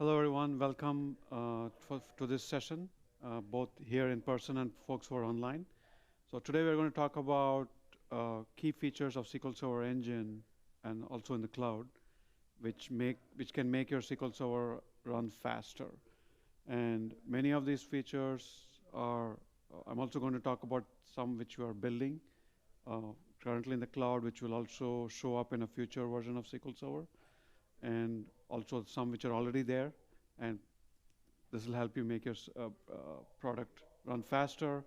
Hello, everyone. Welcome to this session, both here in person and folks who are online. So today we're going to talk about key features of SQL Server Engine and also in the cloud, which can make your SQL Server run faster. And many of these features are. I'm also going to talk about some which we are building uh, currently in the cloud, which will also show up in a future version of SQL Server, and also some which are already there. And this will help you make your product run faster,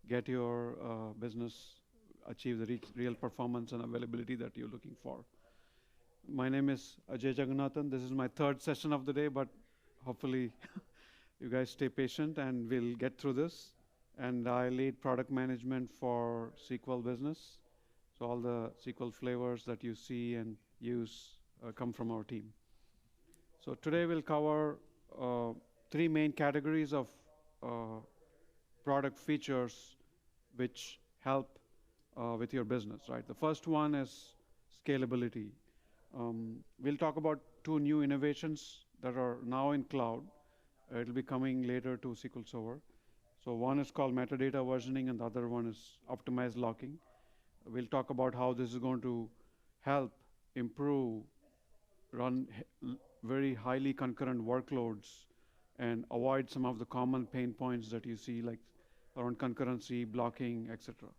get your business achieve the real performance and availability that you're looking for. My name is Ajay Jagannathan. This is my third session of the day, but hopefully you guys stay patient and we'll get through this. And I lead product management for SQL business. So all the SQL flavors that you see and use come from our team. So today we'll cover uh, three main categories of uh, product features which help with your business, right? The first one is scalability. We'll talk about two new innovations that are now in cloud. It'll be coming later to SQL Server. So one is called metadata versioning and the other one is optimized locking. We'll talk about how this is going to help improve run very highly concurrent workloads and avoid some of the common pain points that you see, like around concurrency, blocking, etc.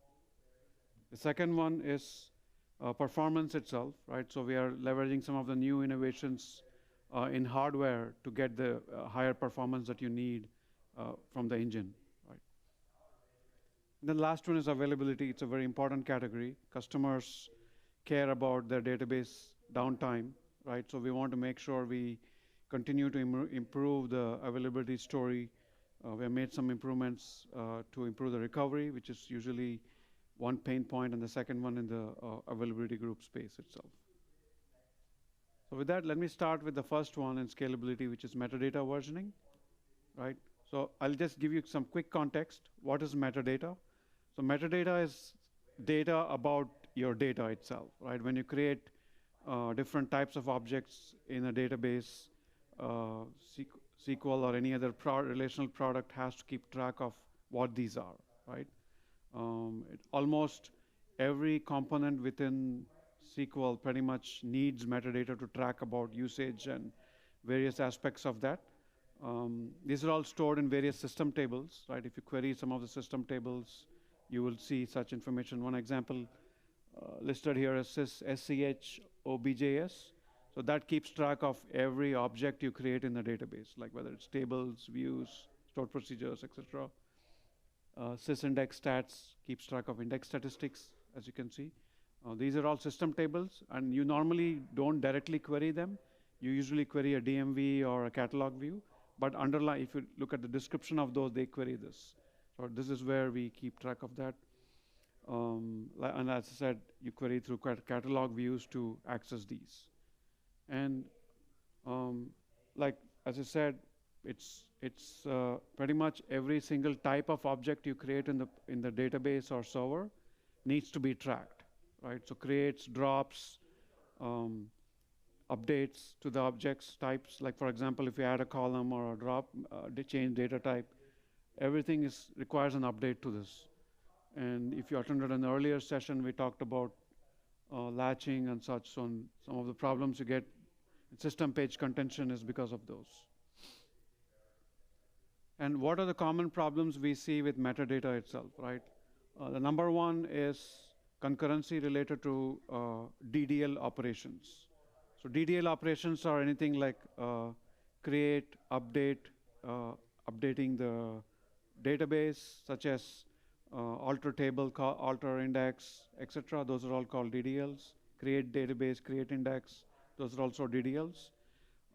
The second one is performance itself, right? So we are leveraging some of the new innovations in hardware to get the higher performance that you need from the engine, right? And the last one is availability. It's a very important category. Customers care about their database downtime, right? So we want to make sure we continue to improve the availability story. We have made some improvements to improve the recovery, which is usually one pain point, and the second one in the availability group space itself. So with that, let me start with the first one in scalability, which is metadata versioning, right? So I'll just give you some quick context. What is metadata? So metadata is data about your data itself, right? When you create different types of objects in a database, SQL or any other relational product has to keep track of what these are, right? Almost every component within SQL pretty much needs metadata to track about usage and various aspects of that. These are all stored in various system tables, right? If you query some of the system tables, you will see such information. One example listed here is SCH-OBJS. So that keeps track of every object you create in the database, like whether it's tables, views, stored procedures, etc. Sysindex stats keeps track of index statistics, as you can see. These are all system tables, and you normally don't directly query them. You usually query a DMV or a catalog view, but underlying, if you look at the description of those, they query this. So this is where we keep track of that. And as I said, you query through catalog views to access these. And like as I said, it's pretty much every single type of object you create in the database or server needs to be tracked, right? So creates, drops, updates to the objects types. Like for example, if you add a column or a drop, change data type, everything requires an update to this. And if you attended an earlier session, we talked about latching and such. So some of the problems you get in system page contention is because of those. And what are the common problems we see with metadata itself, right? The number one is concurrency related to DDL operations. So DDL operations are anything like create, update, updating the database, such as alter table, alter index, etc. Those are all called DDLs. Create database, create index. Those are also DDLs.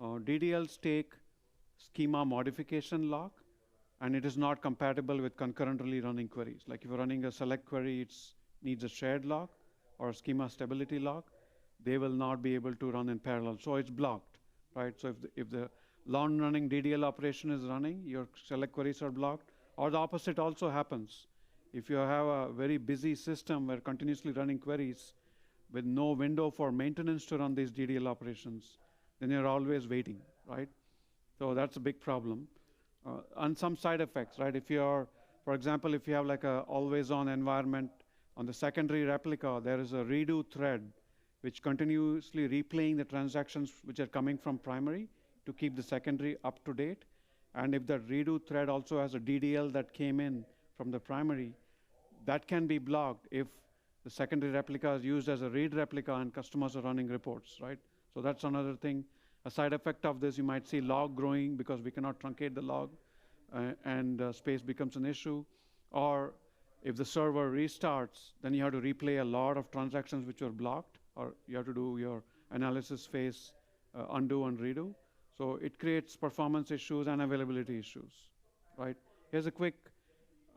DDLs take schema modification lock, and it is not compatible with concurrently running queries. Like if you're running a select query, it needs a shared lock or a schema stability lock. They will not be able to run in parallel. So it's blocked, right? So if the long-running DDL operation is running, your select queries are blocked. Or the opposite also happens. If you have a very busy system where continuously running queries with no window for maintenance to run these DDL operations, then you're always waiting, right? So that's a big problem. And some side effects, right? If you're, for example, if you have like a always-on environment on the secondary replica, there is a redo thread which continuously replaying the transactions which are coming from primary to keep the secondary up to date. And if that redo thread also has a DDL that came in from the primary, that can be blocked if the secondary replica is used as a read replica and customers are running reports, right? So that's another thing. A side effect of this, you might see log growing because we cannot truncate the log and space becomes an issue. Or if the server restarts, then you have to replay a lot of transactions which were blocked, or you have to do your analysis phase undo and redo. So it creates performance issues and availability issues, right? Here's a quick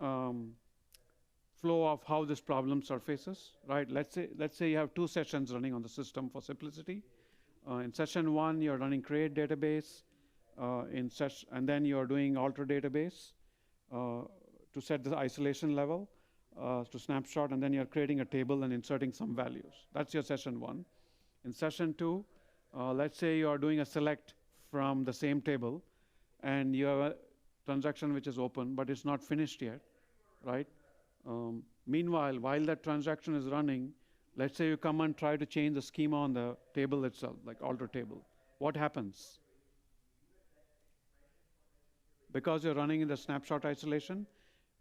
flow of how this problem surfaces, right? Let's say you have 2 sessions running on the system for simplicity. In session 1, you're running create database, and then you're doing alter database to set the isolation level to snapshot, and then you're creating a table and inserting some values. That's your session 1. In session 2, let's say you are doing a select from the same table, and you have a transaction which is open, but it's not finished yet, right? Meanwhile, while that transaction is running, let's say you come and try to change the schema on the table itself, like alter table. What happens? Because you're running in the snapshot isolation,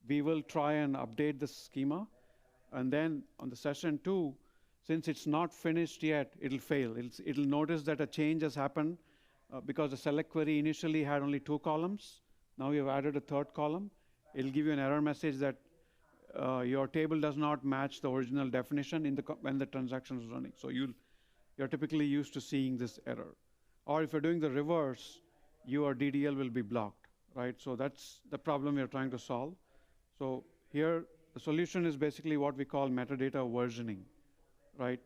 we will try and update the schema. And then on the session 2, since it's not finished yet, it'll fail. It'll notice that a change has happened because the select query initially had only 2 columns. Now you've added a 3rd column. It'll give you an error message that your table does not match the original definition when the transaction is running. So you're typically used to seeing this error. Or if you're doing the reverse, your DDL will be blocked, right? So that's the problem we're trying to solve. So here, the solution is basically what we call metadata versioning, right?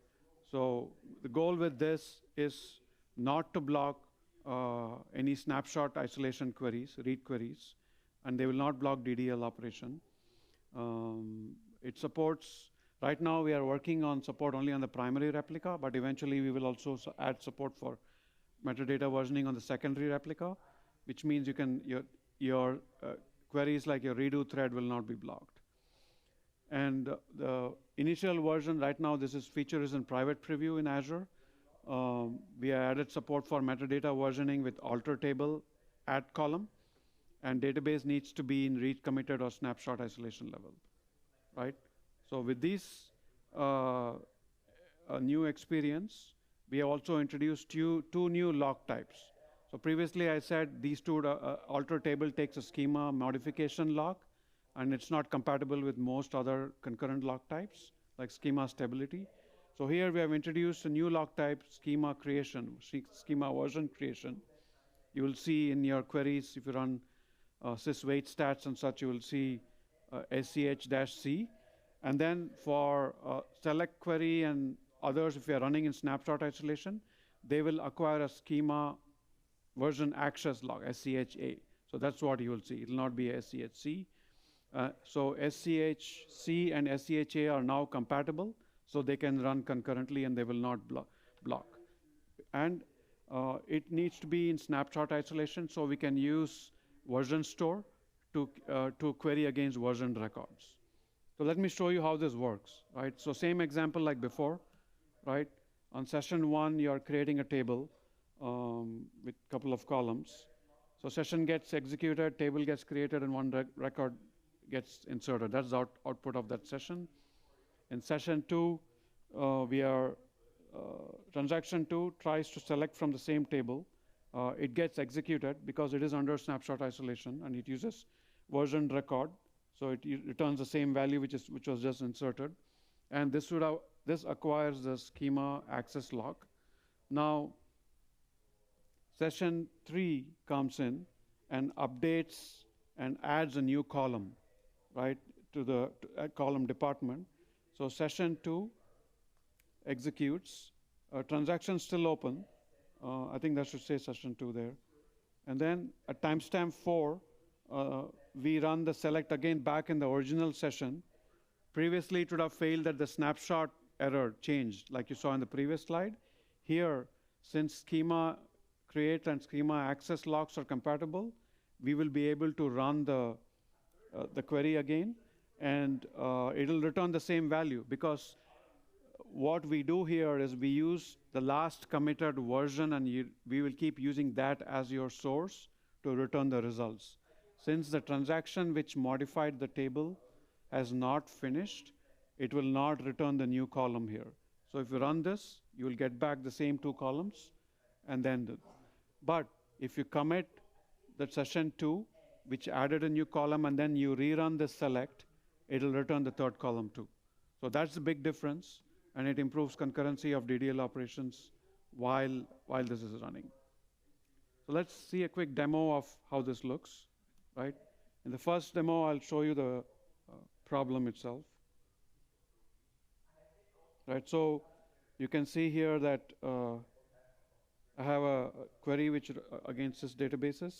So the goal with this is not to block any snapshot isolation queries, read queries, and they will not block DDL operation. It supports, right now we are working on support only on the primary replica, but eventually we will also add support for metadata versioning on the secondary replica, which means you can, your queries like your redo thread will not be blocked. And the initial version, right now feature is in private preview in Azure. We added support for metadata versioning with alter table, add column, and database needs to be in read committed or snapshot isolation level, right? So with this new experience, we have also introduced 2 new log types. So previously I said these 2, alter table takes a schema modification log, and it's not compatible with most other concurrent log types, like schema stability. So here we have introduced a new log type, schema creation, schema version creation. You will see in your queries, if you run sys wait stats and such, you will see sch-c. And then for select query and others, if you're running in snapshot isolation, they will acquire a schema version access log, SCHA. So that's what you will see. It will not be SCHC. So SCHC and SCHA are now compatible, so they can run concurrently and they will not block. And it needs to be in snapshot isolation, so we can use version store to query against version records. So let me show you how this works, right? So same example like before, right? On session 1, you're creating a table with a couple of columns. So session gets executed, table gets created, and one record gets inserted. That's the output of that session. In session 2, transaction 2 tries to select from the same table. It gets executed because it is under snapshot isolation, and it uses version record. So it returns the same value which was just inserted. And this acquires the schema access log. Now, session 3 comes in and updates and adds a new column, right, to the column department. So session 2 executes. Transaction still open. I think that should say session 2 there. And then at timestamp 4, we run the select again back in the original session. Previously, it would have failed that the snapshot error changed, like you saw in the previous slide. Here, since schema create and schema access locks are compatible, we will be able to run the query again, and it'll return the same value, because what we do here is we use the last committed version, and we will keep using that as your source to return the results. Since the transaction which modified the table has not finished, it will not return the new column here. So if you run this, you will get back the same two columns, and then but if you commit the session 2, which added a new column, and then you rerun the select, it'll return the third column too. So that's the big difference, and it improves concurrency of DDL operations while this is running. So let's see a quick demo of how this looks, right? In the first demo, I'll show you the problem itself. Right, so you can see here that I have a query which against this databases,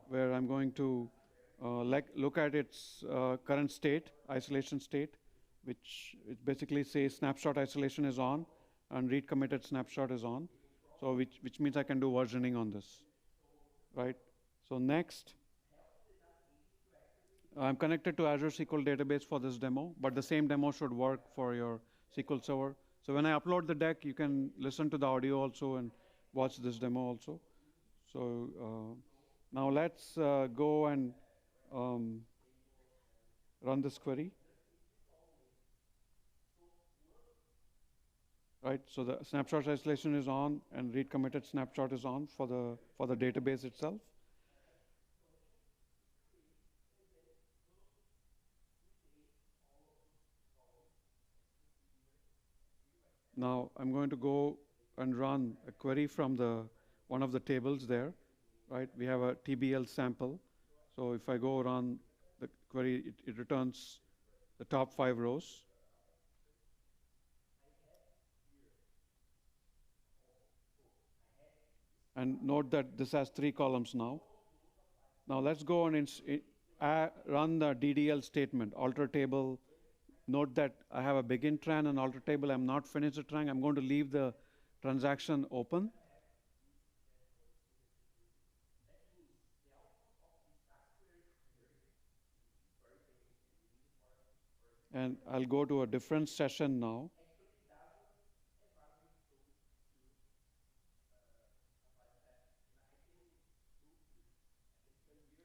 where I'm going to look at its current state, isolation state, which it basically says snapshot isolation is on and read committed snapshot is on. So which means I can do versioning on this, right? So next, I'm connected to Azure SQL Database for this demo, but the same demo should work for your SQL Server. So when I upload the deck, you can listen to the audio also and watch this demo also. So now let's go and run this query. Right, so the snapshot isolation is on and read committed snapshot is on for the database itself. Now I'm going to go and run a query from one of the tables there. Right, we have a TBL sample. So if I go run the query, it returns the top 5 rows. And note that this has 3 columns now. Now let's go and run the DDL statement, alter table. Note that I have a begin tran and alter table. I'm not finished the tran. I'm going to leave the transaction open. And I'll go to a different session now.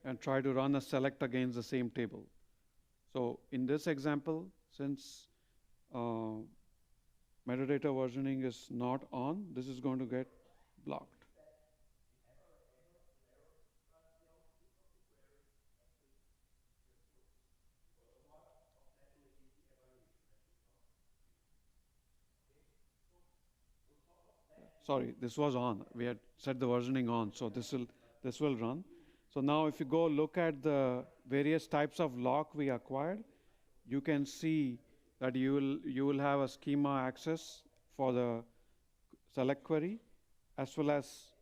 And try to run a select against the same table. So in this example, since metadata versioning is not on, this is going to get blocked. Sorry, this was on. We had set the versioning on, so this will run. So now if you go look at the various types of lock we acquired, you can see that you will have a schema access for the select query, as well as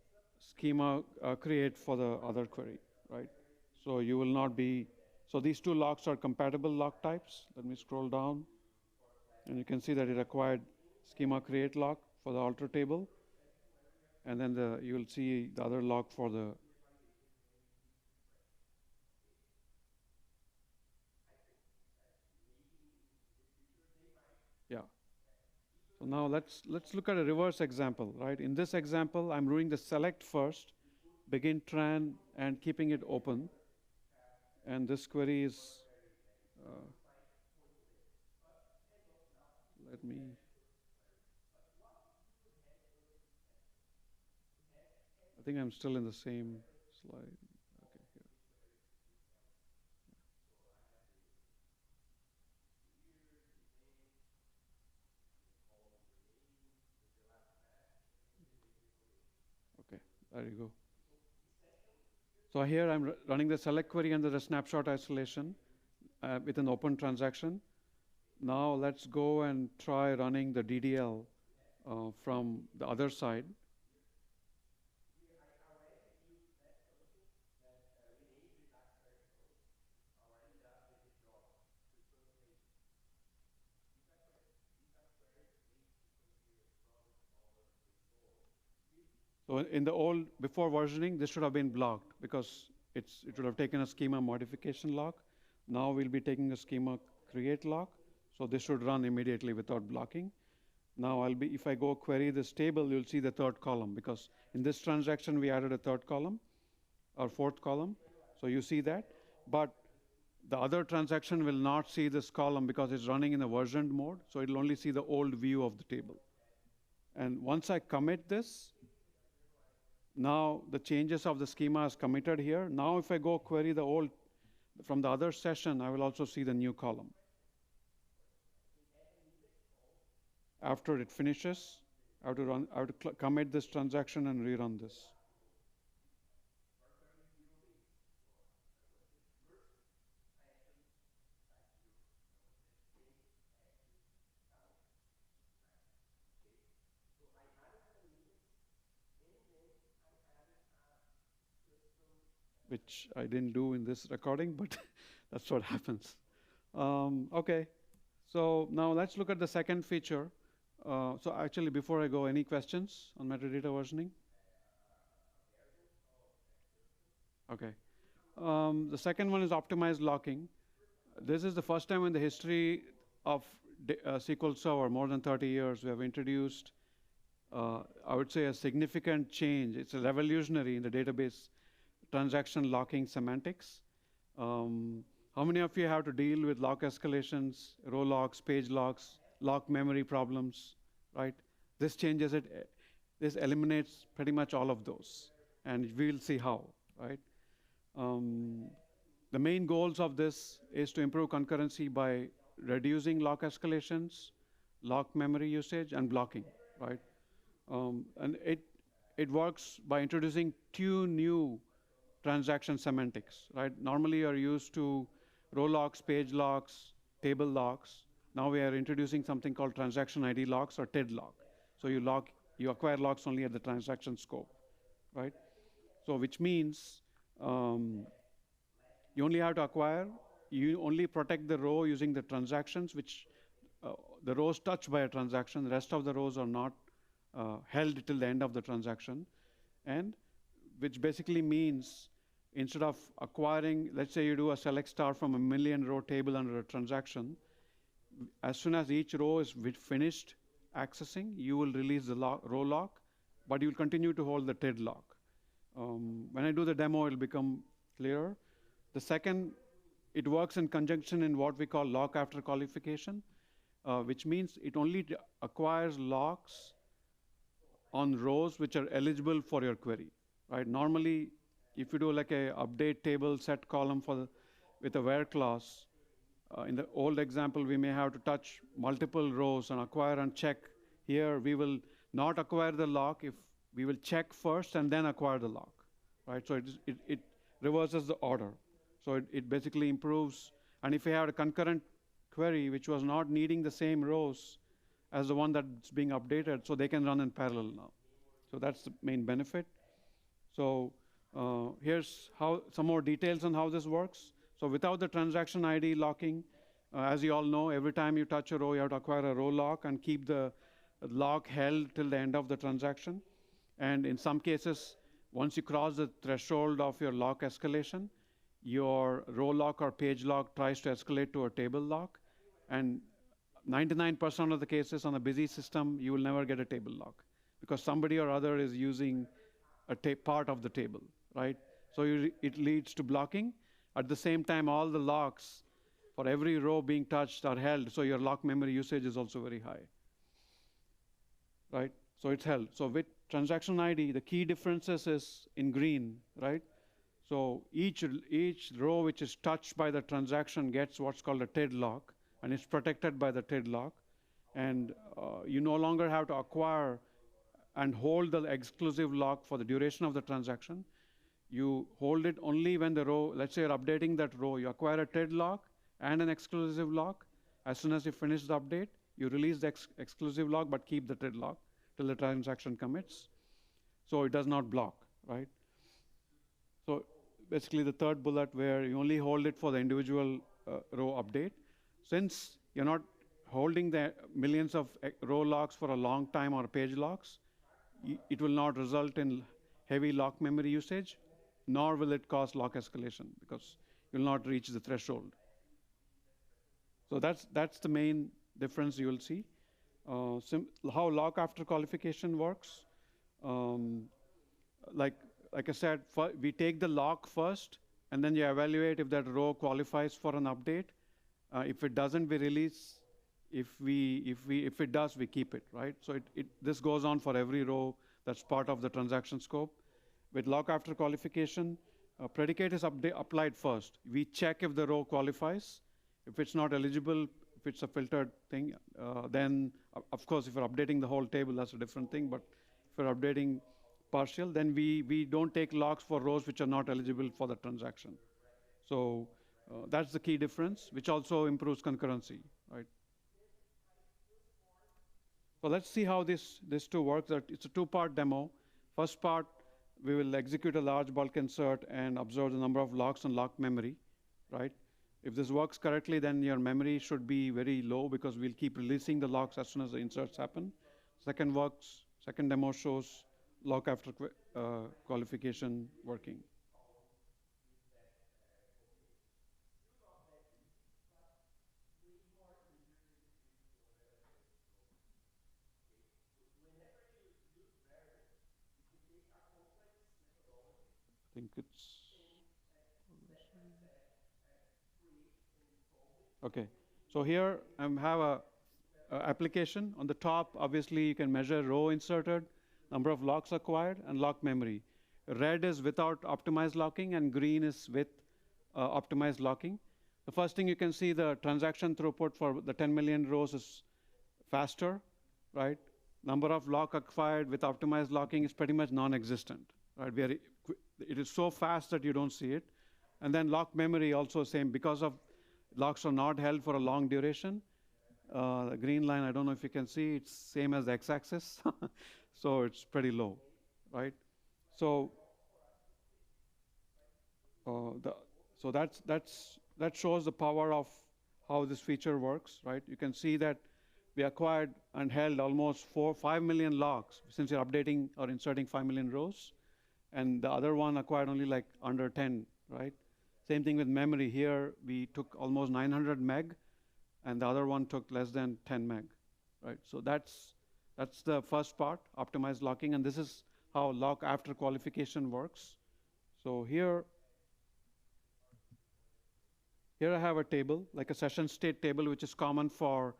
schema create for the other query, right? So you will not be, so these two locks are compatible lock types. Let me scroll down, and you can see that it acquired schema create lock for the alter table, and then you will see the other lock for the So now let's look at a reverse example, right? In this example, I'm doing the select first, begin tran, and keeping it open. And this query is, let me, I think I'm still in the same slide. Okay, here. Okay, there you go. So here I'm running the select query under the snapshot isolation with an open transaction. Now let's go and try running the DDL from the other side. So in the old, before versioning, this should have been blocked because it would have taken a schema modification lock. Now we'll be taking a schema create lock. So this should run immediately without blocking. Now if I go query this table, you'll see the third column because in this transaction we added a third column or fourth column. So you see that, but the other transaction will not see this column because it's running in a versioned mode. So it'll only see the old view of the table. And once I commit this, now the changes of the schema is committed here. Now if I go query the old from the other session, I will also see the new column. After it finishes, I have to commit this transaction and rerun this. Which I didn't do in this recording, but that's what happens. Okay, so now let's look at the second feature. So actually, before I go, any questions on metadata versioning? Okay. The second one is optimized locking. This is the first time in the history of SQL Server, more than 30 years, we have introduced, I would say, a significant change. It's a revolutionary in the database transaction locking semantics. How many of you have to deal with lock escalations, row locks, page locks, lock memory problems, right? This changes it. This eliminates pretty much all of those. And we'll see how, right? The main goals of this is to improve concurrency by reducing lock escalations, lock memory usage, and blocking, right? And it works by introducing two new transaction semantics, right? Normally you're used to row locks, page locks, table locks. Now we are introducing something called transaction ID locks or TID lock. So you acquire locks only at the transaction scope, right? So which means you only have to acquire, you only protect the row using the transactions which the rows touched by a transaction. The rest of the rows are not held till the end of the transaction. And which basically means instead of acquiring, let's say you do a select star from a million row table under a transaction, as soon as each row is finished accessing, you will release the row lock, but you'll continue to hold the TID lock. When I do the demo, it'll become clearer. The second, it works in conjunction in what we call lock after qualification, which means it only acquires locks on rows which are eligible for your query, right? Normally, if you do like a update table set column with a where clause, in the old example, we may have to touch multiple rows and acquire and check. Here, we will not acquire the lock if we will check first and then acquire the lock, right? So it reverses the order. So it basically improves. And if you have a concurrent query which was not needing the same rows as the one that's being updated, so they can run in parallel now. So that's the main benefit. So here's some more details on how this works. So without the transaction ID locking, as you all know, every time you touch a row, you have to acquire a row lock and keep the lock held till the end of the transaction. And in some cases, once you cross the threshold of your lock escalation, your row lock or page lock tries to escalate to a table lock. And 99% of the cases on a busy system, you will never get a table lock because somebody or other is using a part of the table, right? So it leads to blocking. At the same time, all the locks for every row being touched are held, so your lock memory usage is also very high, right? So it's held. So with transaction ID, the key differences is in green, right? So each row which is touched by the transaction gets what's called a TID lock, and it's protected by the TID lock. And you no longer have to acquire and hold the exclusive lock for the duration of the transaction. You hold it only when the row, let's say you're updating that row, you acquire a TID lock and an exclusive lock. As soon as you finish the update, you release the exclusive lock, but keep the TID lock till the transaction commits. So it does not block, right? So basically the third bullet where you only hold it for the individual row update. Since you're not holding the millions of row locks for a long time or page locks, it will not result in heavy lock memory usage, nor will it cause lock escalation because you will not reach the threshold. So that's the main difference you will see. How lock after qualification works. Um, like I said, we take the lock first, and then you evaluate if that row qualifies for an update. If it doesn't, we release. If it does, we keep it, right? So this goes on for every row that's part of the transaction scope. With lock after qualification, predicate is applied first. We check if the row qualifies. If it's not eligible, if it's a filtered thing, then of course, if you're updating the whole table, that's a different thing. But if you're updating partial, then we don't take locks for rows which are not eligible for the transaction. So that's the key difference, which also improves concurrency, right? So let's see how this two works. It's a two-part demo. First part, we will execute a large bulk insert and observe the number of locks and lock memory, right? If this works correctly, then your memory should be very low because we'll keep releasing the locks as soon as the inserts happen. Second demo shows lock after qualification working. I think it's okay. So here I have a application. On the top, obviously, you can measure row inserted, number of locks acquired, and lock memory. Red is without optimized locking, and green is with optimized locking. The first thing you can see, the transaction throughput for the 10 million rows is faster, right? Number of lock acquired with optimized locking is pretty much non-existent, right? It is so fast that you don't see it. And then lock memory also same, because of locks are not held for a long duration. The green line, I don't know if you can see, it's same as the x-axis. So it's pretty low, right? So that shows the power of how this feature works, right? You can see that we acquired and held almost 5 million locks since you're updating or inserting 5 million rows. And the other one acquired only like under 10, right? Same thing with memory. Here, we took almost 900 meg, and the other one took less than 10 meg, right? So that's the first part, optimized locking, and this is how lock after qualification works. So here I have a table, like a session state table, which is common for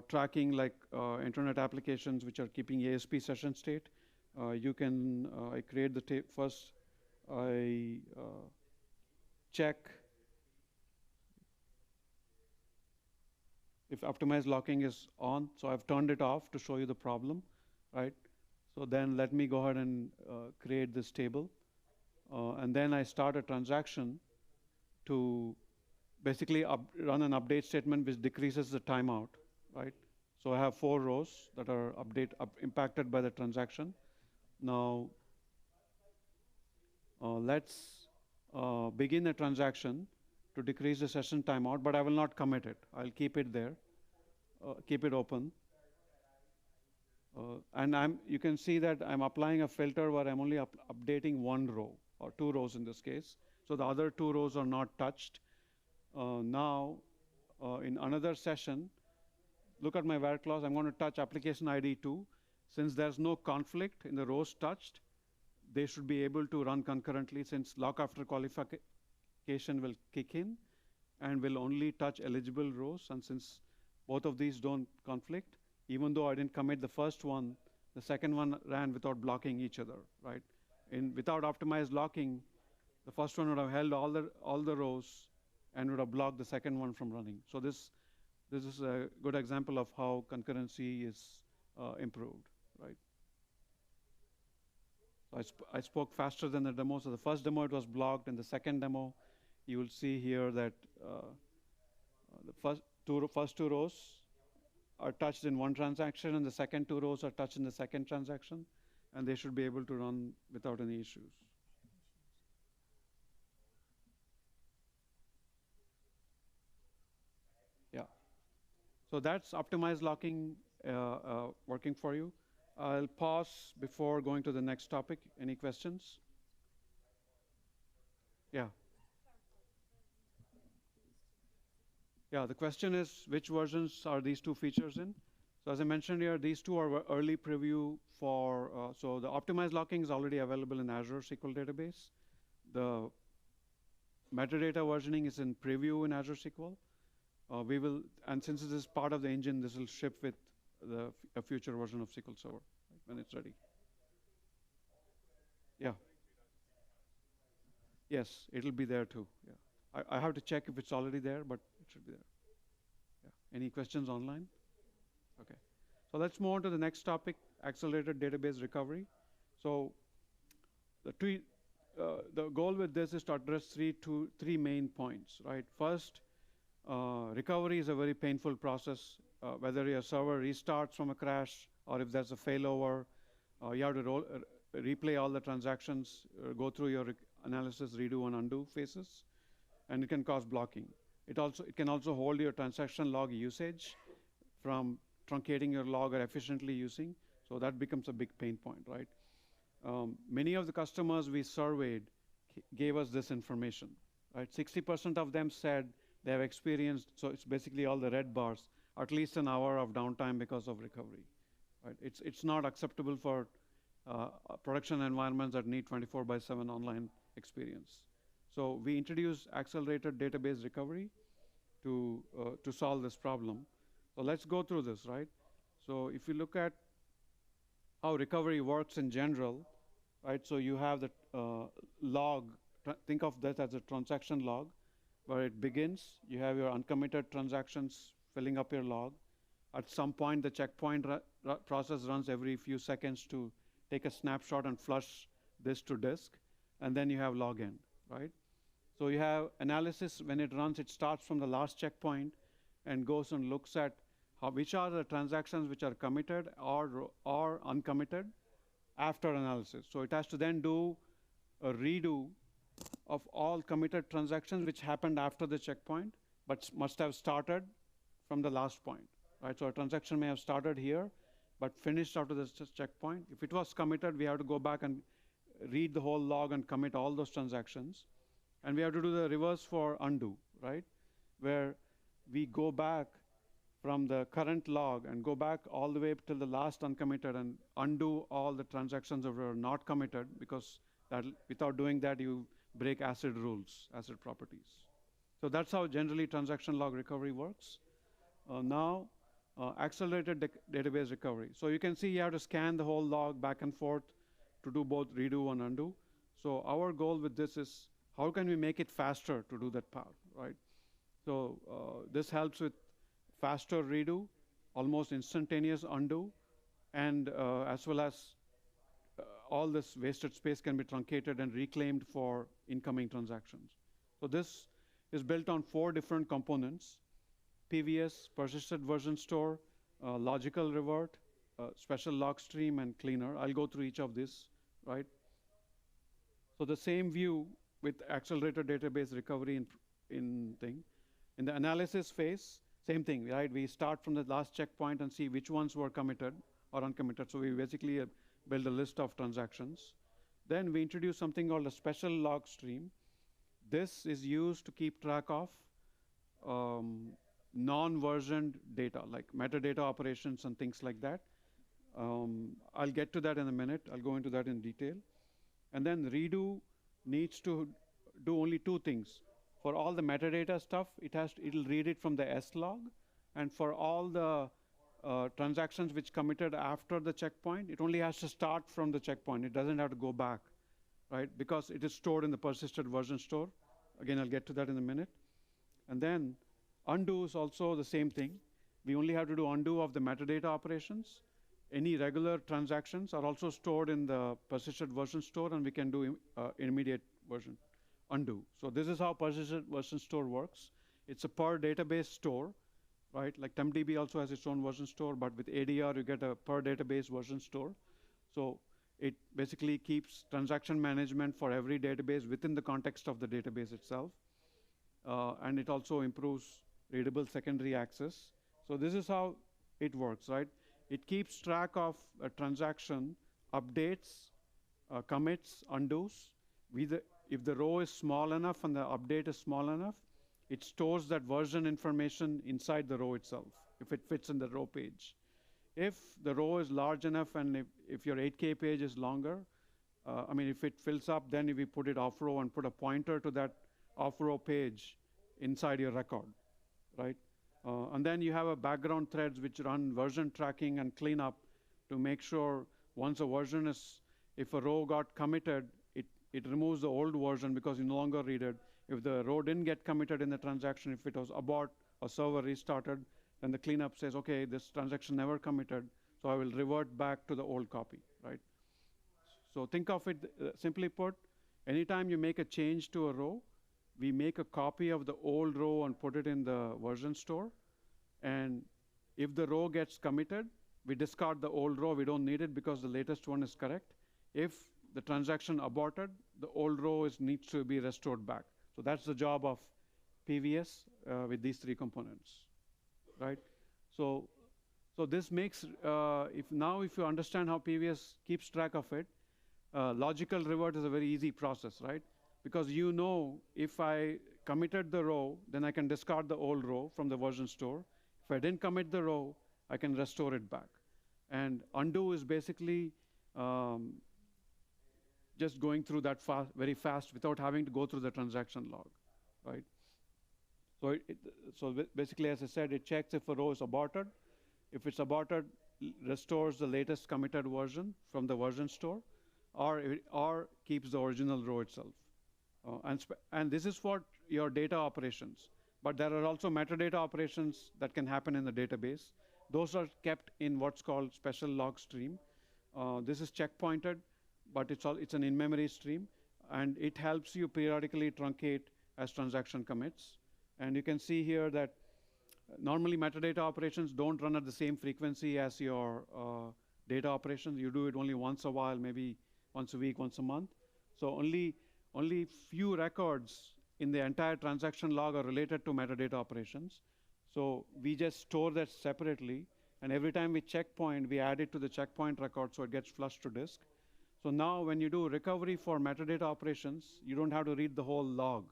tracking like internet applications which are keeping ASP session state. I create the first, I check if optimized locking is on. So I've turned it off to show you the problem, right? So then let me go ahead and create this table. And then I start a transaction to basically run an update statement which decreases the timeout, right? So I have 4 rows that are impacted by the transaction. Now, let's begin a transaction to decrease the session timeout, but I will not commit it. I'll keep it there, keep it open. And you can see that I'm applying a filter where I'm only updating 1 row, or 2 rows in this case. So the other 2 rows are not touched. Now, in another session, look at my where clause. I'm going to touch application ID 2. Since there's no conflict in the rows touched, they should be able to run concurrently, since lock after qualification will kick in and will only touch eligible rows. And since both of these don't conflict, even though I didn't commit the first one, the second one ran without blocking each other, right? Without optimized locking, the first one would have held all the rows and would have blocked the second one from running. So this is a good example of how concurrency is improved, right? So I spoke faster than the demo. So the first demo, it was blocked. In the second demo, you will see here that the first two rows are touched in one transaction, and the second 2 rows are touched in the second transaction, and they should be able to run without any issues. Yeah. So that's optimized locking working for you. I'll pause before going to the next topic. Any questions? Yeah. Yeah, the question is which versions are these two features in? So as I mentioned here, these two are early preview for, so the optimized locking is already available in Azure SQL Database. The metadata versioning is in preview in Azure SQL. We will, and since this is part of the engine, this will ship with a future version of SQL Server, right, when it's ready. Yeah. Yes, it'll be there too. Yeah. I have to check if it's already there, but it should be there. Yeah. Any questions online? Okay. So let's move on to the next topic, accelerated database recovery. So the goal with this is to address three main points, right? First, recovery is a very painful process. Whether your server restarts from a crash or if there's a failover, you have to replay all the transactions, go through your analysis, redo and undo phases, and it can cause blocking. It can also hold your transaction log usage from truncating your log or efficiently using. So that becomes a big pain point, right? Many of the customers we surveyed gave us this information, right? 60% of them said they have experienced, so it's basically all the red bars, at least an hour of downtime because of recovery, right? It's not acceptable for production environments that need 24/7 online experience. So we introduced accelerated database recovery to solve this problem. So let's go through this, right? So if you look at how recovery works in general, right? So you have the log. Think of that as a transaction log, where it begins. You have your uncommitted transactions filling up your log. At some point, the checkpoint process runs every few seconds to take a snapshot and flush this to disk, and then you have login, right? So you have analysis. When it runs, it starts from the last checkpoint and goes and looks at which are the transactions which are committed or uncommitted after analysis. So it has to then do a redo of all committed transactions which happened after the checkpoint, but must have started from the last point, right? So a transaction may have started here, but finished after the checkpoint. If it was committed, we have to go back and read the whole log and commit all those transactions. And we have to do the reverse for undo, right? Where we go back from the current log and go back all the way till the last uncommitted and undo all the transactions that were not committed, because without doing that, you break ACID rules, ACID properties. So that's how generally transaction log recovery works. Now, accelerated database recovery. So you can see you have to scan the whole log back and forth to do both redo and undo. So our goal with this is how can we make it faster to do that part, right? So this helps with faster redo, almost instantaneous undo, and as well as all this wasted space can be truncated and reclaimed for incoming transactions. So this is built on 4 different components: PVS, persistent version store, logical revert, special log stream, and cleaner. I'll go through each of these, right? So the same view with accelerated database recovery in the analysis phase, same thing, right? We start from the last checkpoint and see which ones were committed or uncommitted. So we basically build a list of transactions. Then we introduce something called a special log stream. This is used to keep track of non-versioned data, like metadata operations and things like that. I'll get to that in a minute. I'll go into that in detail. And then redo needs to do only 2 things. For all the metadata stuff, it'll read it from the S log, and for all the transactions which committed after the checkpoint, it only has to start from the checkpoint. It doesn't have to go back, right? Because it is stored in the persistent version store. Again, I'll get to that in a minute. And then undo is also the same thing. We only have to do undo of the metadata operations. Any regular transactions are also stored in the persistent version store, and we can do immediate version undo. So this is how persistent version store works. It's a per database store, right? Like TempDB also has its own version store, but with ADR, you get a per database version store. So it basically keeps transaction management for every database within the context of the database itself. And it also improves readable secondary access. So this is how it works, right? It keeps track of a transaction, updates, commits, undos. If the row is small enough and the update is small enough, it stores that version information inside the row itself, if it fits in the row page. If the row is large enough and if your 8K page is longer, if it fills up, then we put it off row and put a pointer to that off row page inside your record, right? And then you have a background threads which run version tracking and cleanup to make sure once a version is, if a row got committed, it removes the old version because you no longer read it. If the row didn't get committed in the transaction, if it was abort or server restarted, then the cleanup says, okay, this transaction never committed, so I will revert back to the old copy, right? So think of it, simply put, anytime you make a change to a row, we make a copy of the old row and put it in the version store. And if the row gets committed, we discard the old row. We don't need it because the latest one is correct. If the transaction aborted, the old row needs to be restored back. So that's the job of PVS with these three components, right? So this makes, if you understand how PVS keeps track of it, logical revert is a very easy process, right? Because if I committed the row, then I can discard the old row from the version store. If I didn't commit the row, I can restore it back. And undo is basically just going through that very fast without having to go through the transaction log, right? So basically, as I said, it checks if a row is aborted. If it's aborted, restores the latest committed version from the version store, or keeps the original row itself. And this is for your data operations. But there are also metadata operations that can happen in the database. Those are kept in what's called special log stream. This is checkpointed, but it's an in-memory stream. And it helps you periodically truncate as transaction commits. And you can see here that normally metadata operations don't run at the same frequency as your data operations. You do it only once a while, maybe once a week, once a month. So only few records in the entire transaction log are related to metadata operations. So we just store that separately. And every time we checkpoint, we add it to the checkpoint record so it gets flushed to disk. So now when you do recovery for metadata operations, you don't have to read the whole log.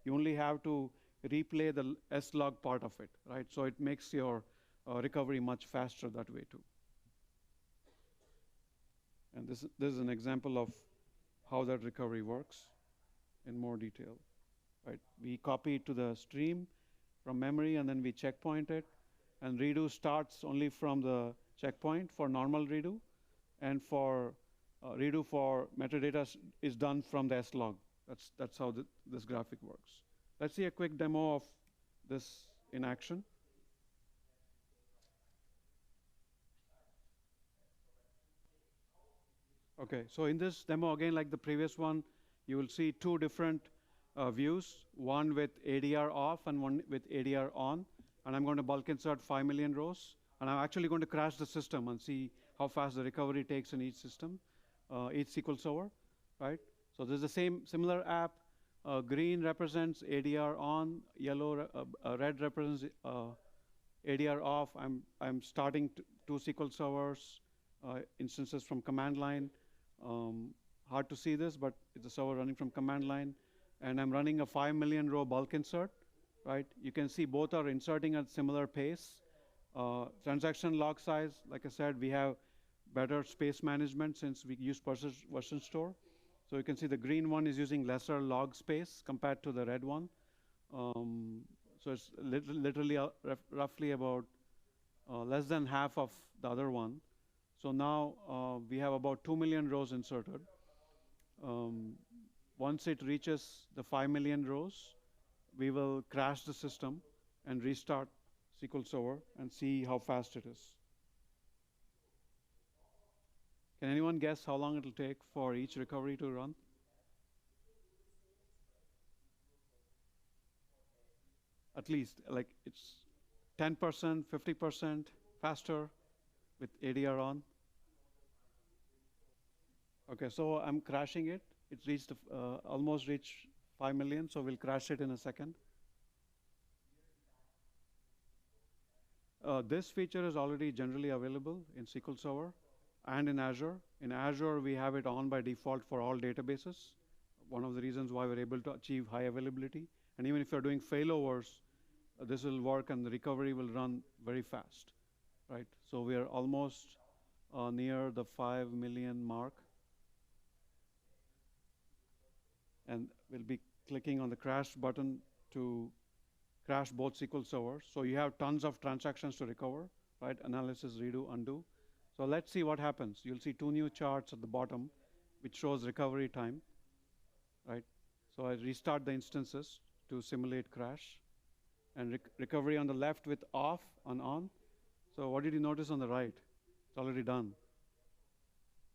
You only have to replay the slog part of it, right? So it makes your recovery much faster that way too. And this is an example of how that recovery works in more detail, right? We copy it to the stream from memory, and then we checkpoint it. And redo starts only from the checkpoint for normal redo, and for redo for metadata is done from the slog. That's how this graphic works. Let's see a quick demo of this in action. Okay, so in this demo, again, like the previous one, you will see two different views, one with ADR off and one with ADR on. And I'm going to bulk insert 5 million rows. And I'm actually going to crash the system and see how fast the recovery takes in each system, each SQL server, right? So this is the similar app. Green represents ADR on, red represents ADR off. I'm starting two SQL servers, instances from command line. Hard to see this, but it's a server running from command line. And I'm running a 5 million row bulk insert, right? You can see both are inserting at similar pace. Transaction log size, like I said, we have better space management since we use version store. So you can see the green one is using lesser log space compared to the red one. So it's literally roughly about less than half of the other one. So now we have about 2 million rows inserted. Once it reaches the 5 million rows, we will crash the system and restart SQL Server and see how fast it is. Can anyone guess how long it'll take for each recovery to run? At least, like it's 10%, 50% faster with ADR on. Okay, so I'm crashing it. It's reached almost reached 5 million, so we'll crash it in a second. This feature is already generally available in SQL Server and in Azure. In Azure, we have it on by default for all databases. One of the reasons why we're able to achieve high availability. And even if you're doing failovers, this will work and the recovery will run very fast, right? So we are almost near the 5 million mark. And we'll be clicking on the crash button to crash both SQL servers. So you have tons of transactions to recover, right? Analysis, redo, undo. So let's see what happens. You'll see 2 new charts at the bottom, which shows recovery time, right? So I restart the instances to simulate crash. And recovery on the left with off and on. So what did you notice on the right? It's already done.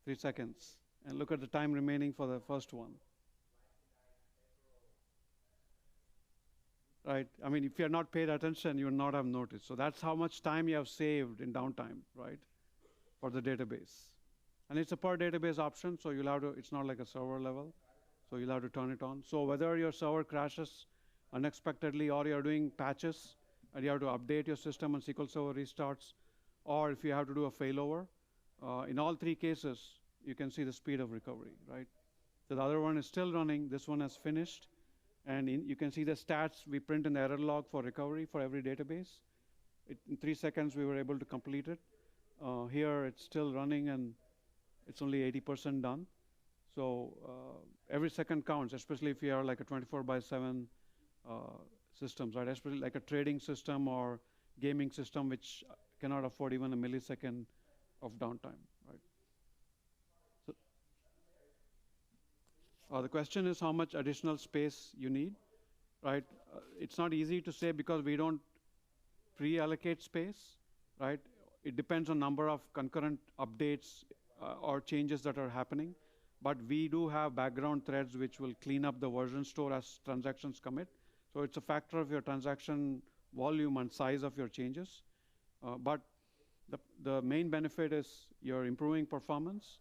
3 seconds. And look at the time remaining for the first one. Right? I mean, if you have not paid attention, you would not have noticed. So that's how much time you have saved in downtime, right, for the database. And it's a per database option, so you'll have to, it's not like a server level, so you'll have to turn it on. So whether your server crashes unexpectedly or you're doing patches and you have to update your system and SQL Server restarts, or if you have to do a failover, in all 3 cases, you can see the speed of recovery, right? So the other one is still running. This one has finished. And you can see the stats we print in the error log for recovery for every database. In 3 seconds, we were able to complete it. Here, it's still running, and it's only 80% done. So every second counts, especially if you are like a 24/7 systems, right? Especially like a trading system or gaming system, which cannot afford even a millisecond of downtime, right? So the question is how much additional space you need, right? It's not easy to say because we don't pre-allocate space, right? It depends on number of concurrent updates or changes that are happening. But we do have background threads which will clean up the version store as transactions commit. So it's a factor of your transaction volume and size of your changes. But the main benefit is you're improving performance.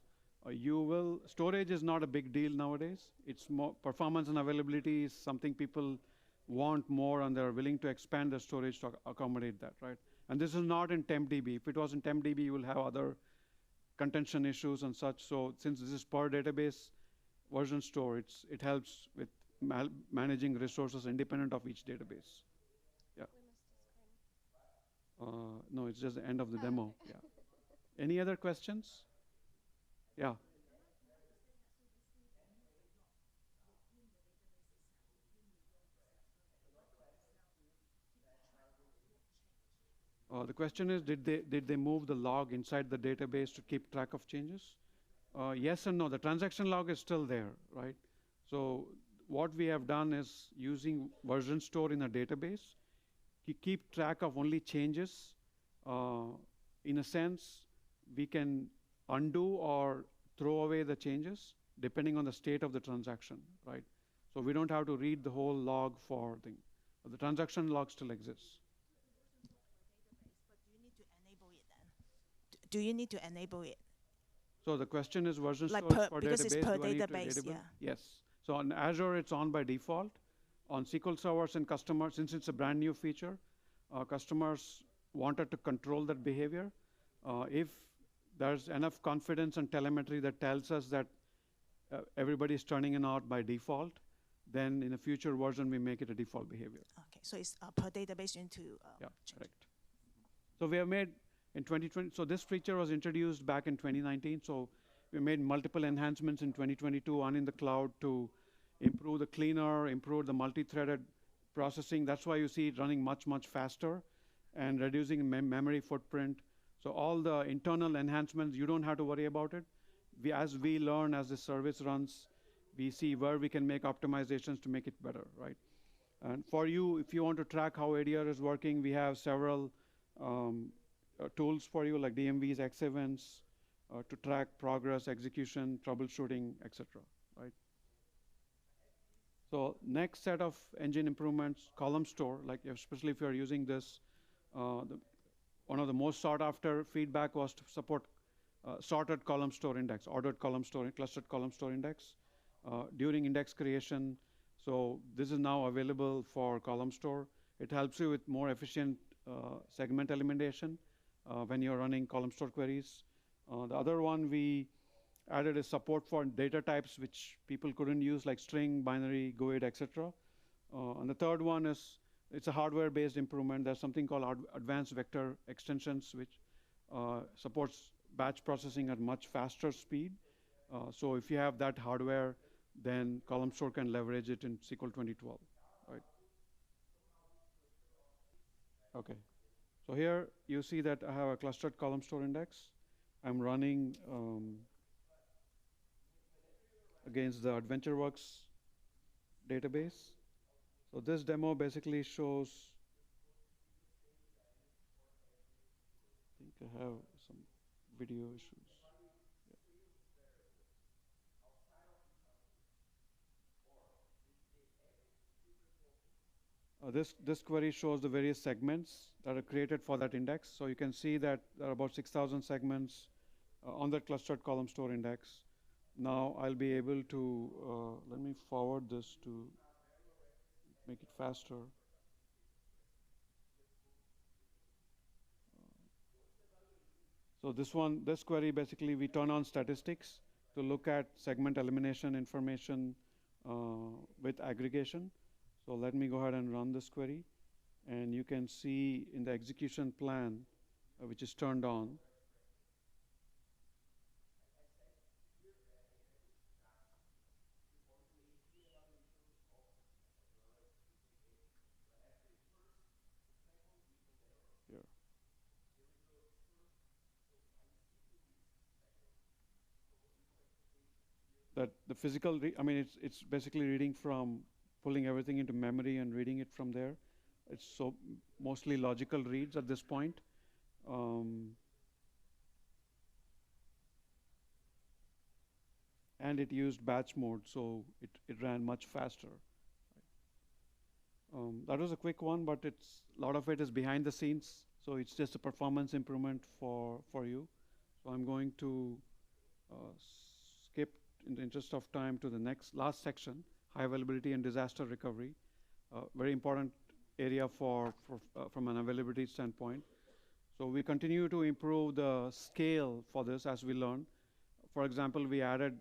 Storage is not a big deal nowadays. It's more performance and availability is something people want more, and they're willing to expand the storage to accommodate that, right? And this is not in TempDB. If it was in TempDB, you will have other contention issues and such. So since this is per database version store, it helps with managing resources independent of each database. Yeah. No, it's just the end of the demo. Yeah. Any other questions? Yeah. The question is, did they move the log inside the database to keep track of changes? Yes and no. The transaction log is still there, right? So what we have done is using version store in a database, keep track of only changes. In a sense, we can undo or throw away the changes depending on the state of the transaction, right? So we don't have to read the whole log for thing. But the transaction log still exists. Do you need to enable it? So the question is version like store for because database. It's per database, yeah. Yes. So on Azure, it's on by default. On SQL servers and customers, since it's a brand new feature, customers wanted to control that behavior. If there's enough confidence and telemetry that tells us that everybody's turning it on by default, then in a future version, we make it a default behavior. Okay, so it's per database into yeah, correct. So we have made in 2020, so this feature was introduced back in 2019. So we made multiple enhancements in 2022 on in the cloud to improve the cleaner, improve the multi-threaded processing. That's why you see it running much, much faster and reducing memory footprint. So all the internal enhancements, you don't have to worry about it. As we learn, as the service runs, we see where we can make optimizations to make it better, right? And for you, if you want to track how ADR is working, we have several tools for you, like DMVs, X events, to track progress, execution, troubleshooting, etc. Right? So next set of engine improvements, column store, like especially if you're using this, one of the most sought after feedback was to support sorted column store index, ordered column store, clustered column store index during index creation. So this is now available for column store. It helps you with more efficient segment elimination when you're running column store queries. The other one we added is support for data types which people couldn't use, like string, binary, GUID, etc. And the third one is it's a hardware-based improvement. There's something called advanced vector extensions, which supports batch processing at much faster speed. So if you have that hardware, then column store can leverage it in SQL 2012, right? Okay. So here you see that I have a clustered column store index. I'm running against the AdventureWorks database. So this demo basically shows, I think I have some video issues. This query shows the various segments that are created for that index. So you can see that there are about 6,000 segments on that clustered column store index. Now I'll be able to, let me forward this to make it faster. So this query, basically we turn on statistics to look at segment elimination information with aggregation. So let me go ahead and run this query. And you can see in the execution plan, which is turned on, here. That the physical, I mean, it's basically reading from, pulling everything into memory and reading it from there. It's so mostly logical reads at this point. And it used batch mode, so it ran much faster. That was a quick one, but a lot of it is behind the scenes, so it's just a performance improvement for you. So I'm going to skip, in the interest of time, to the last section, high availability and disaster recovery. Very important area from an availability standpoint. So we continue to improve the scale for this as we learn. For example, we added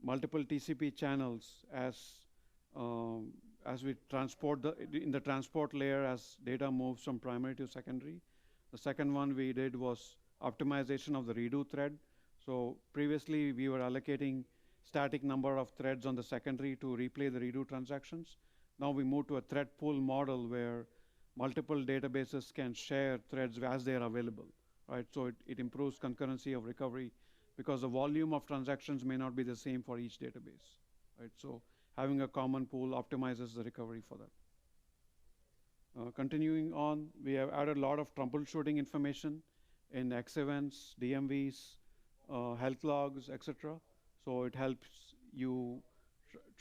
multiple TCP channels as we transport in the transport layer as data moves from primary to secondary. The second one we did was optimization of the redo thread. So previously we were allocating static number of threads on the secondary to replay the redo transactions. Now we move to a thread pool model where multiple databases can share threads as they are available, right? So it improves concurrency of recovery because the volume of transactions may not be the same for each database, right? So having a common pool optimizes the recovery for that. Continuing on, we have added a lot of troubleshooting information in X events, DMVs, health logs, etc. So it helps you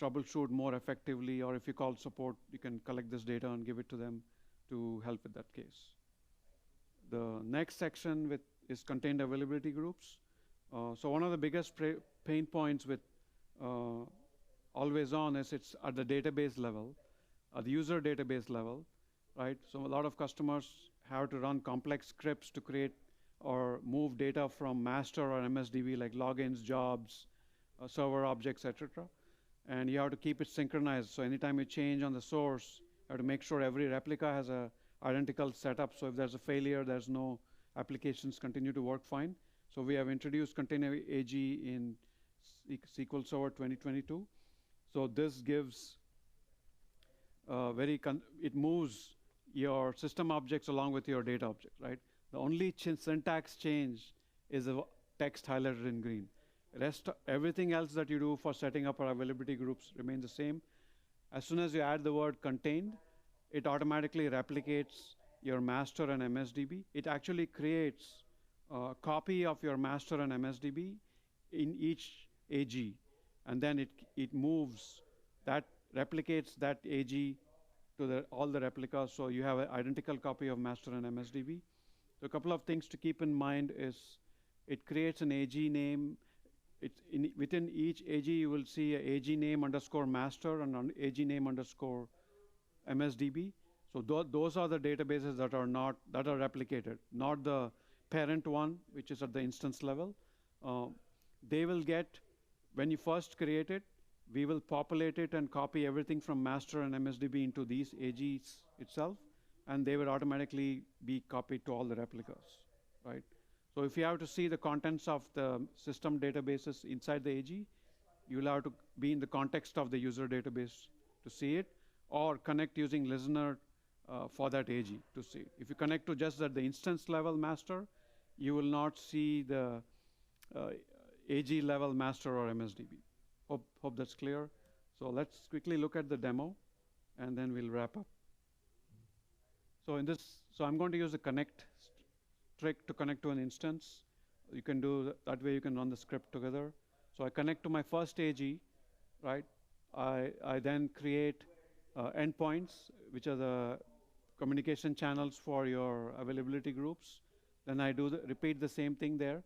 troubleshoot more effectively, or if you call support, you can collect this data and give it to them to help with that case. The next section is contained availability groups. So one of the biggest pain points with always on is it's at the database level, at the user database level, right? So a lot of customers have to run complex scripts to create or move data from master or MSDB, like logins, jobs, server objects, etc. And you have to keep it synchronized. So anytime you change on the source, you have to make sure every replica has a identical setup. So if there's a failure, there's no applications continue to work fine. So we have introduced container AG in SQL Server 2022. So this gives it moves your system objects along with your data objects, right? The only syntax change is the text highlighted in green. Everything else that you do for setting up our availability groups remains the same. As soon as you add the word contained, it automatically replicates your master and MSDB. It actually creates a copy of your master and MSDB in each AG. And then it moves, that replicates that AG to all the replicas, so you have an identical copy of master and MSDB. So a couple of things to keep in mind is it creates an AG name. Within each AG, you will see a AG name underscore master and an AG name underscore MSDB. So those are the databases that are replicated, not the parent one, which is at the instance level. They will get, when you first create it, we will populate it and copy everything from master and MSDB into these AGs itself, and they will automatically be copied to all the replicas, right? So if you have to see the contents of the system databases inside the AG, you'll have to be in the context of the user database to see it, or connect using listener for that AG to see it. If you connect to just at the instance level master, you will not see the AG level master or MSDB. Hope that's clear. So let's quickly look at the demo, and then we'll wrap up. So I'm going to use the connect trick to connect to an instance. You can do that way. You can run the script together. So I connect to my first AG, right? I then create endpoints, which are the communication channels for your availability groups. Then I repeat the same thing there.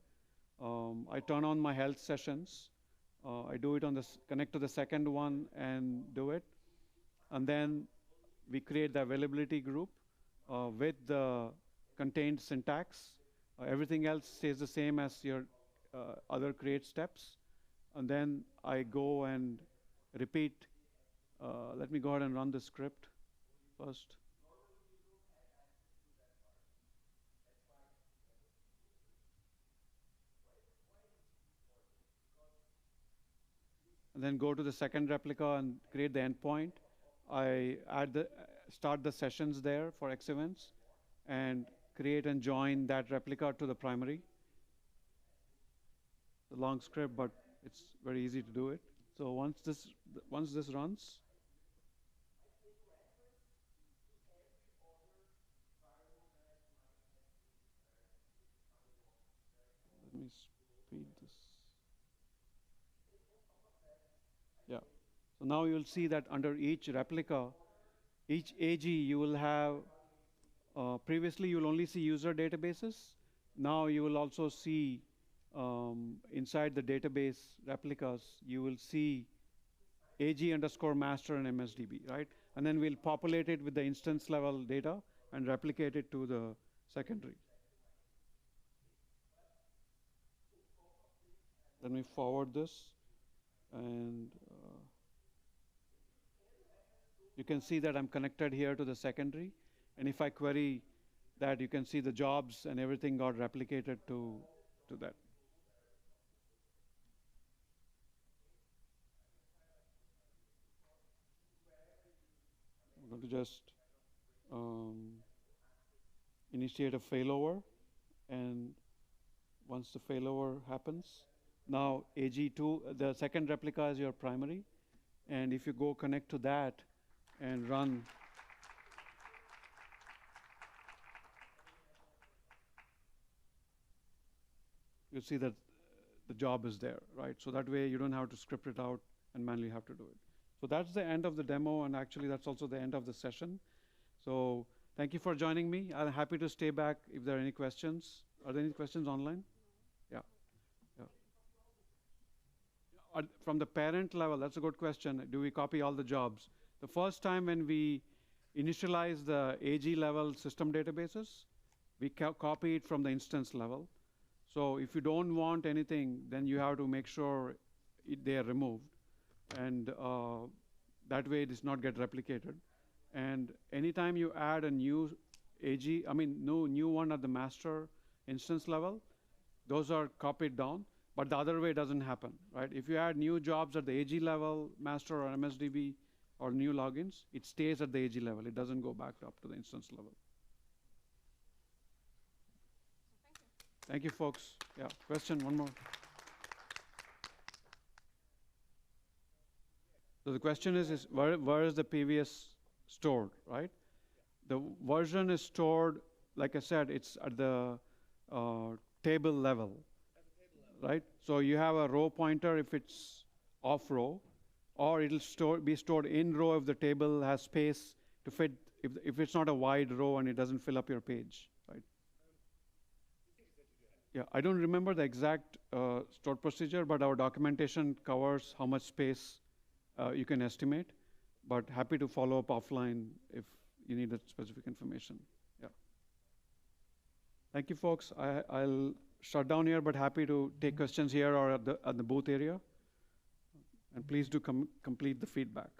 I turn on my health sessions. I do it on connect to the second one and do it. And then we create the availability group with the contained syntax. Everything else stays the same as your other create steps. And then I go and repeat. Let me go ahead and run the script first. And then go to the second replica and create the endpoint. I start the sessions there for X events and create and join that replica to the primary. It's a long script, but it's very easy to do it. So once this runs, let me speed this. Yeah. So now you'll see that under each replica, each AG, you will have, previously you'll only see user databases. Now you will also see inside the database replicas, you will see AG underscore master and MSDB, right? And then we'll populate it with the instance level data and replicate it to the secondary. Let me forward this, and you can see that I'm connected here to the secondary. And if I query that, you can see the jobs and everything got replicated to that. I'm going to just initiate a failover, and once the failover happens, now AG2, the second replica is your primary, and if you go connect to that and run, you'll see that the job is there, right? So that way you don't have to script it out and manually have to do it. So that's the end of the demo, and actually that's also the end of the session. So thank you for joining me. I'm happy to stay back if there are any questions. Are there any questions online? Yeah. From the parent level, that's a good question. Do we copy all the jobs? The first time when we initialize the AG level system databases, we copy it from the instance level. So if you don't want anything, then you have to make sure they are removed. And that way it does not get replicated. And anytime you add a new AG, new one at the master instance level, those are copied down. But the other way doesn't happen, right? If you add new jobs at the AG level, master or MSDB, or new logins, it stays at the AG level. It doesn't go back up to the instance level. Thank you, folks. Yeah, question, one more. So the question is where is the PVS stored, right? The version is stored, like I said, it's at the table level, right? So you have a row pointer if it's off row, or it'll be stored in row if the table has space to fit, if it's not a wide row and it doesn't fill up your page, right? Yeah, I don't remember the exact stored procedure, but our documentation covers how much space you can estimate. But happy to follow up offline if you need that specific information. Yeah. Thank you, folks. I'll shut down here, but happy to take questions here or at the booth area. And please do complete the feedback.